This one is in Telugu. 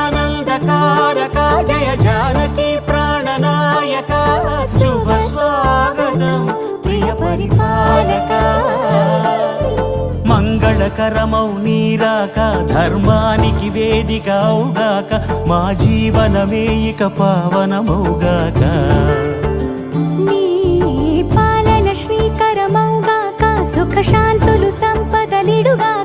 జగదానందకారక జయ జానకి ప్రాణనాయక శుభ స్వాగతం ప్రియ పరిపాలక మంగళకరమౌ నీరాక ధర్మానికి వేదిక అవుగాక మా జీవనమే ఇక పావనమౌగాక నీ పాలన శ్రీకరమౌగాక సుఖ శాంతులు సంపదలిడుగాక